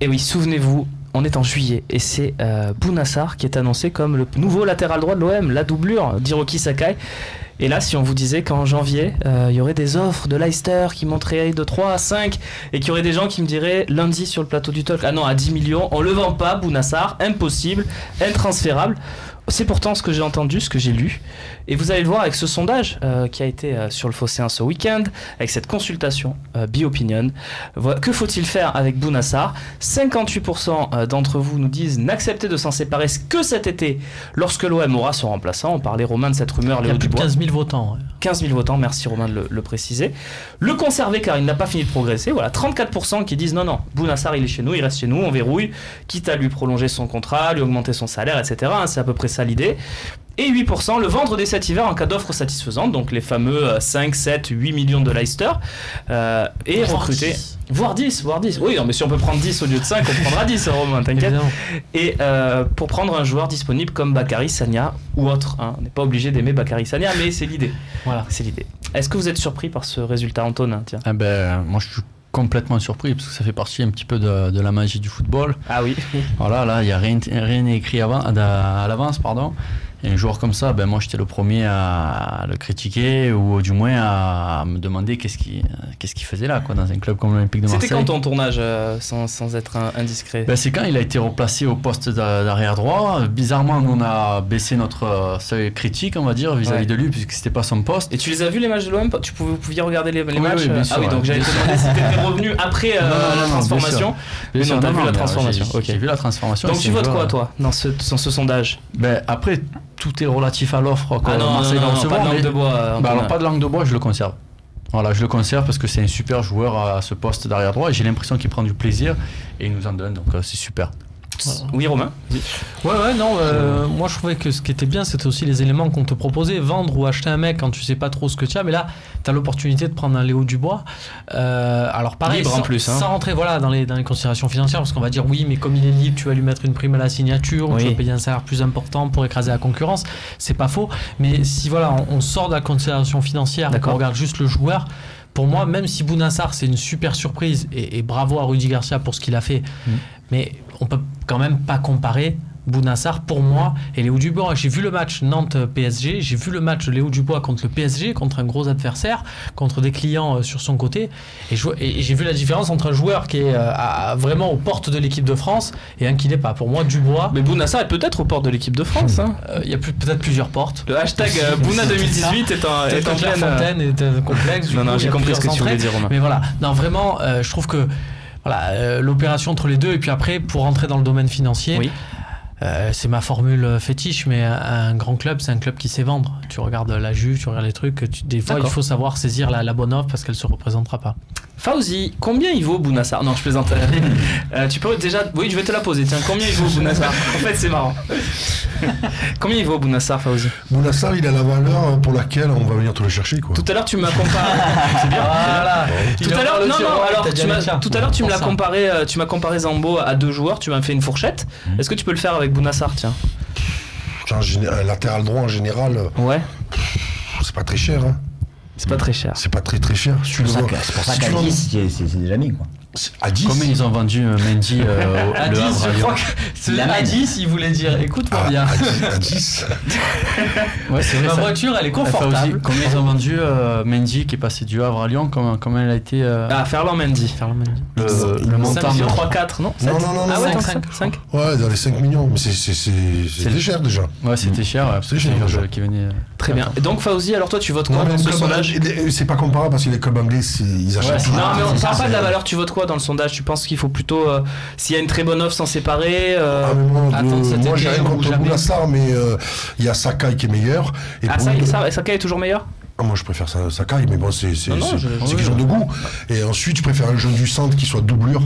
Et oui, souvenez-vous, on est en juillet et c'est Bouna Sarr qui est annoncé comme le nouveau latéral droit de l'OM, la doublure d'Hiroki Sakai. Et là, si on vous disait qu'en janvier, il y aurait des offres de Leicester qui monteraient de 3 à 5 et qu'il y aurait des gens qui me diraient lundi sur le plateau du Talk, ah non, à 10 millions, on le vend pas, Bouna Sarr, impossible, intransférable. C'est pourtant ce que j'ai entendu, ce que j'ai lu. Et vous allez le voir avec ce sondage qui a été sur le Phocéen ce week-end, avec cette consultation Bi-Opinion. Voilà. Que faut-il faire avec Bouna Sarr ? 58% d'entre vous nous disent n'accepter de s'en séparer que cet été, lorsque l'OM aura son remplaçant. On parlait, Romain, de cette rumeur. Il y a plus de 15 000 votants. Ouais. 15 000 votants, merci Romain de le préciser. Le conserver car il n'a pas fini de progresser. Voilà, 34% qui disent non, Bouna Sarr il est chez nous, il reste chez nous, on verrouille, quitte à lui prolonger son contrat, lui augmenter son salaire, etc. C'est à peu près ça l'idée. Et 8% le vendre dès cet hiver en cas d'offre satisfaisante, donc les fameux 5, 7, 8 millions de Leicester, et recruter. Voire 10. Oui, non, mais si on peut prendre 10 au lieu de 5, on prendra 10, Romain, t'inquiète. Et pour prendre un joueur disponible comme Bakary Sagna ou autre, hein. On n'est pas obligé d'aimer Bakary Sagna, mais c'est l'idée. Voilà, c'est l'idée. Est-ce que vous êtes surpris par ce résultat, Antonin ? Tiens. Moi, je suis complètement surpris parce que ça fait partie un petit peu de la magie du football. Ah oui. Voilà, là, il n'y a rien écrit à l'avance, pardon. Et un joueur comme ça, moi j'étais le premier à le critiquer ou du moins à me demander qu'est-ce qu'il faisait là, quoi, dans un club comme l'Olympique de Marseille. C'était quand ton tournage, sans être indiscret ? C'est quand il a été replacé au poste d'arrière droit. Bizarrement, nous on a baissé notre seuil critique, on va dire, vis-à-vis de lui, puisque c'était pas son poste. Et tu les as vus les matchs de l'OM ? Vous pouviez regarder les matchs ? Oui, bien sûr, ah oui, donc j'allais te demander si t'étais revenu après la transformation. Bien sûr, t'as vu la transformation. J'ai vu la transformation. Donc tu votes quoi, toi, dans ce sondage ? Après, tout est relatif à l'offre. Ah non, pas de langue de bois. Alors, pas de langue de bois, je le conserve. Voilà, je le conserve parce que c'est un super joueur à ce poste d'arrière droit et j'ai l'impression qu'il prend du plaisir et il nous en donne, donc c'est super. Oui, Romain. Moi je trouvais que ce qui était bien, c'était aussi les éléments qu'on te proposait. Vendre ou acheter un mec quand tu sais pas trop ce que tu as, mais là tu as l'opportunité de prendre un Léo Dubois. Alors pareil, libre en plus, sans rentrer dans les considérations financières, parce qu'on va dire oui, mais comme il est libre, tu vas lui mettre une prime à la signature, ou tu vas payer un salaire plus important pour écraser la concurrence. C'est pas faux, mais si on sort de la considération financière, on regarde juste le joueur. Pour moi, même si Bouna Sarr c'est une super surprise et bravo à Rudy Garcia pour ce qu'il a fait, mais on peut quand même pas comparer Bouna Sarr pour moi et Léo Dubois. J'ai vu le match Nantes-PSG, j'ai vu le match de Léo Dubois contre le PSG, contre un gros adversaire, contre des clients sur son côté, et j'ai vu la différence entre un joueur qui est vraiment aux portes de l'équipe de France et un qui n'est pas. Pour moi, Dubois... Mais Bouna Sarr est peut-être aux portes de l'équipe de France. Il y a peut-être plusieurs portes. Le hashtag Bouna 2018 est un Fontaine est un complexe. Non, j'ai compris ce que tu voulais dire, Romain. Mais voilà, non, vraiment, je trouve que l'opération entre les deux, et puis après, pour rentrer dans le domaine financier... Oui. C'est ma formule fétiche, mais un grand club, c'est un club qui sait vendre. Tu regardes la Juve, tu regardes les trucs, des fois il faut savoir saisir la bonne offre parce qu'elle se représentera pas. Fauzi, combien il vaut Bouna Sarr ? Non, je plaisante. Tu peux déjà... Oui, je vais te la poser. Tiens, combien il vaut Bouna Sarr ? En fait, c'est marrant. Combien il vaut Bouna Sarr, Fauzi ? Bouna Sarr, il a la valeur pour laquelle on va venir te le chercher, quoi. Tout à l'heure, tu m'as comparé... C'est bien. Voilà. Tout à l'heure, tu m'as comparé Zambo à deux joueurs. Tu m'as fait une fourchette. Est-ce que tu peux le faire avec Bouna Sarr, tiens ? Un latéral droit, en général... Ouais. C'est pas très cher, hein. C'est pas très cher. C'est pas très très cher. C'est pour ça qu'à 10, c'est déjà mis, quoi. À 10. Combien ils ont vendu Mendy à 10, je crois que à 10, il voulait dire écoute-moi bien. À 10. Ouais, c'est vrai. Ma voiture, elle est confortable. Combien ils ont vendu Mendy qui est passé du Havre à Lyon, comment elle a été Ferland Mendy. Le montant 3-4, non 7? Non. Ah ouais, 5. Ouais, dans les 5 millions, mais c'était cher déjà. Ouais, c'était cher. C'était cher qui venait. Très bien. Et donc Fauzi, alors toi tu votes quoi dans ce sondage ? C'est pas comparable parce que les clubs anglais, ils achètent. Non, mais on parle pas de la valeur. Tu votes quoi dans le sondage ? Tu penses qu'il faut plutôt, s'il y a une très bonne offre, s'en séparer moi j'ai rien contre Bouna Sarr, mais il y a Sakai qui est meilleur. Sakai est toujours meilleur ? Moi je préfère Sakai, mais bon, c'est question de goût. Et ensuite, je préfère un jeune du centre qui soit doublure.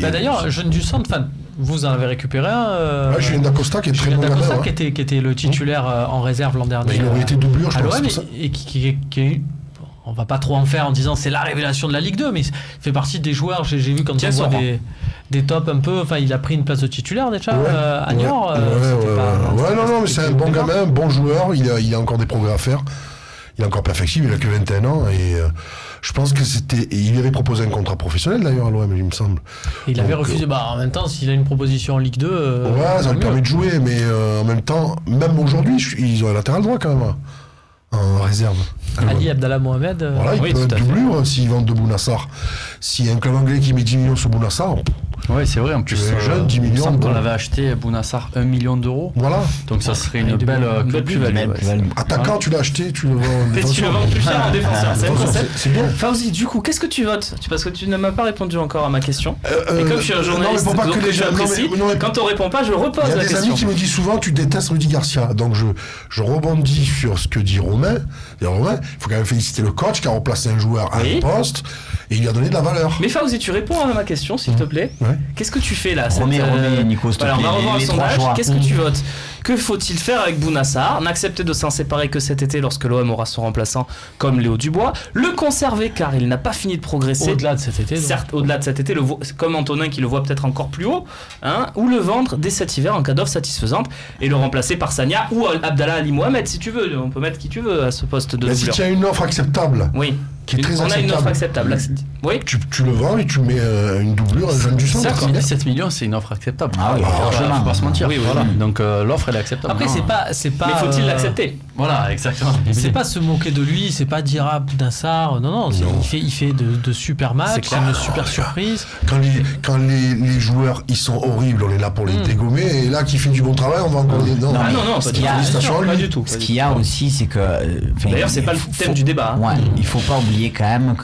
D'ailleurs, jeune du centre, vous en avez récupéré un. Julien Dacosta qui est très bon gamin. Qui était le titulaire en réserve l'an dernier. Il aurait été doublure, je pense. Et qui on va pas trop en faire en disant c'est la révélation de la Ligue 2, mais il fait partie des joueurs, j'ai vu quand on voit des tops un peu, il a pris une place de titulaire déjà à Niort. Non, mais c'est un bon gamin, bon joueur, il a encore des progrès à faire. il est encore perfectible, il a que 21 ans et je pense que il lui avait proposé un contrat professionnel d'ailleurs à l'OM, il me semble. Et il avait refusé. En même temps, s'il a une proposition en Ligue 2. Ouais, ça lui permet de jouer, mais en même temps, même aujourd'hui, ils ont un latéral droit quand même. En réserve. Ali Abdallah Mohamed. Voilà, il peut être doublure s'ils vendent de Bounassar. S'il y a un club anglais qui met 10 millions sur Bounassar. Oui, c'est vrai, en plus, jeune, 10 millions. Il me semble qu'on avait acheté Bounassar 1 million d'euros. Voilà. Donc ça serait une belle plus-value. Attaquant, tu l'as acheté, tu le vends en défenseur. Tu le vends plus cher en défenseur, c'est un concept. C'est bien. Fawzi, du coup, qu'est-ce que tu votes? Parce que tu ne m'as pas répondu encore à ma question. Et comme je suis un journaliste, donc j'apprécie. Quand on répond pas, je repose la question. Il y a des amis qui me disent souvent, tu détestes Rudy Garcia. Donc je rebondis sur ce que dit Romain. Il faut quand même féliciter le coach qui a remplacé un joueur à un poste et il lui a donné de la valeur. Mais Fawzi, tu réponds à ma question, s'il te plaît. Qu'est-ce que tu fais là? Romain, Nico, s'il te plaît. On va revoir un sondage. Qu'est-ce que tu votes? Que faut-il faire avec Bounassar? N'accepter de s'en séparer que cet été lorsque l'OM aura son remplaçant comme Léo Dubois. Le conserver car il n'a pas fini de progresser. Au-delà de cet été. Certes, au-delà de cet été, comme Antonin qui le voit peut-être encore plus haut. Ou le vendre dès cet hiver en cas d'offre satisfaisante et le remplacer par Sagna ou Abdallah Ali Mohamed si tu veux. On peut mettre qui tu veux à ce poste de doublure. Si tu as une offre acceptable. Oui. Qui est très on a une offre acceptable. Oui. Tu le vends et tu mets une doublure, un jeune du centre. 17 millions, c'est une offre acceptable. Ah oui, faut pas se mentir. Oui, voilà. Donc l'offre, elle est acceptable. Après, c'est pas. Mais faut-il l'accepter? Voilà, exactement. C'est pas se moquer de lui, c'est pas dire Bounassar. Non. Il fait de super matchs, c'est une super surprise. Quand les joueurs ils sont horribles, on est là pour les dégommer. Et là, qui fait du bon travail, on va encore les. Non, pas du tout. Ce qu'il y a aussi, c'est que. D'ailleurs, c'est pas le thème du débat. Ouais, il faut pas oublier quand même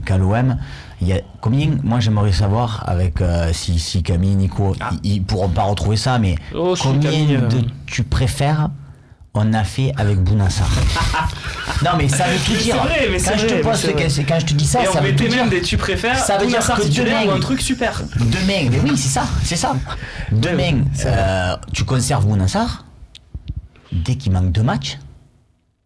qu'à l'OM, il y a combien, moi j'aimerais savoir avec si Camille, Nico, ils pourront pas retrouver ça, mais combien tu préfères on a fait avec Bounassar? Non mais ça veut tout dire. Quand je te dis ça, et ça veut tout dire. Même des tu préfères. Ça veut dire que demain, ou un truc super. Demain, mais oui c'est ça. Demain, tu conserves Bounassar dès qu'il manque 2 matchs.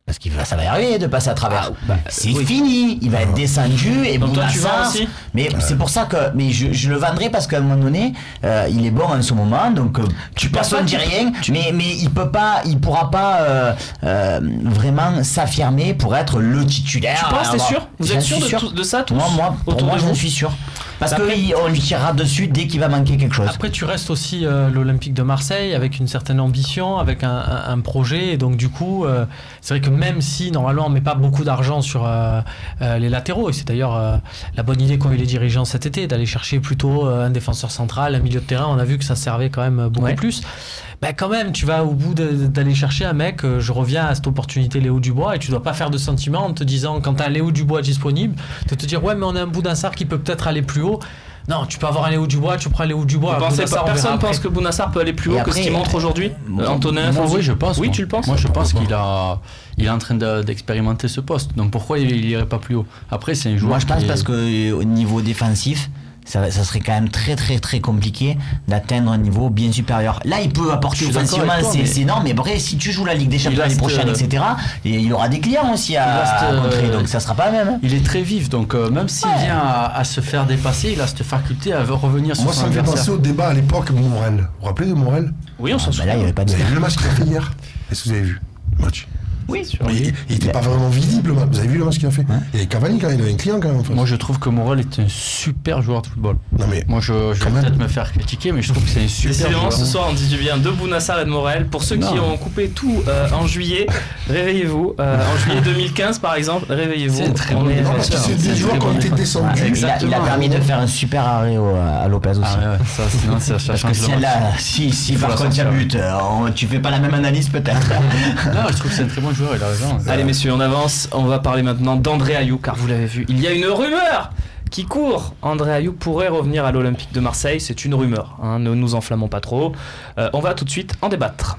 Parce que ça va y arriver de passer à travers. C'est fini, il va être descendu et donc toi tu vends aussi. Mais c'est pour ça que je le vendrai parce qu'à un moment donné, il est bon en ce moment, donc personne ne dit rien. Mais il pourra pas vraiment s'affirmer pour être le titulaire. Tu penses, t'es sûr? Vous êtes sûr de ça tous? Moi j'en suis sûr. Parce qu'on lui tirera dessus dès qu'il va manquer quelque chose. Après, tu restes aussi l'Olympique de Marseille avec une certaine ambition, avec un projet. Et donc, du coup, c'est vrai que même si, normalement, on ne met pas beaucoup d'argent sur les latéraux, et c'est d'ailleurs la bonne idée qu'ont eu les dirigeants cet été, d'aller chercher plutôt un défenseur central, un milieu de terrain, on a vu que ça servait quand même beaucoup plus. Quand même, tu vas au bout d'aller chercher un mec, je reviens à cette opportunité Léo Dubois, et tu dois pas faire de sentiments en te disant, quand tu as Léo Dubois disponible, de te dire, ouais, mais on a un Bounassar qui peut peut-être aller plus haut. Non, tu peux avoir un Léo Dubois, tu prends un Léo Dubois. Personne pense que Bounassar peut aller plus haut que ce qu'il montre aujourd'hui. Antonin, oui, je pense. Oui, tu le penses? Moi, je pense qu'il est en train d'expérimenter ce poste. Donc pourquoi il irait pas plus haut? Après, c'est un joueur. Moi, je pense parce que au niveau défensif, ça serait quand même très très très compliqué d'atteindre un niveau bien supérieur. Là, il peut apporter offensivement, c'est énorme, mais après, si tu joues la Ligue des Champions l'année prochaine, etc., il y aura des clients aussi à montrer, donc ça sera pas le même. Il est très vif, donc même s'il vient à se faire dépasser, il a cette faculté à revenir sur son adversaire. Moi, ça me fait penser au débat à l'époque Morel. Vous vous rappelez de Morel? Oui, on s'en souvient. Là, il y avait pas de. Vous avez vu le match qu'il a fait hier? Est-ce que vous avez vu le match? Oui, il n'était pas vraiment visible. Vous avez vu le match qu'il a fait? Il y avait Cavani quand même, il avait un client quand même. Moi je trouve que Morel est un super joueur de football. Non, mais moi je vais peut-être me faire critiquer, mais je trouve que c'est un super joueur. Ce soir on dit du bien de Bounassar et de Morel. Pour ceux qui ont coupé tout en juillet, réveillez-vous. En juillet 2015 par exemple, réveillez-vous. C'est très bon. Parce que c'est des joueurs qui ont été descendus. Il a permis de faire un super arrêt à Lopez aussi. Ça, sinon ça change. Parce que si par contre il y a but, tu fais pas la même analyse peut-être. Non, je trouve que c'est un très bon joueur, il a raison. Allez messieurs, on avance, on va parler maintenant d'André Ayew, car vous l'avez vu, il y a une rumeur qui court. André Ayew pourrait revenir à l'Olympique de Marseille, c'est une rumeur, ne nous enflammons pas trop. On va tout de suite en débattre.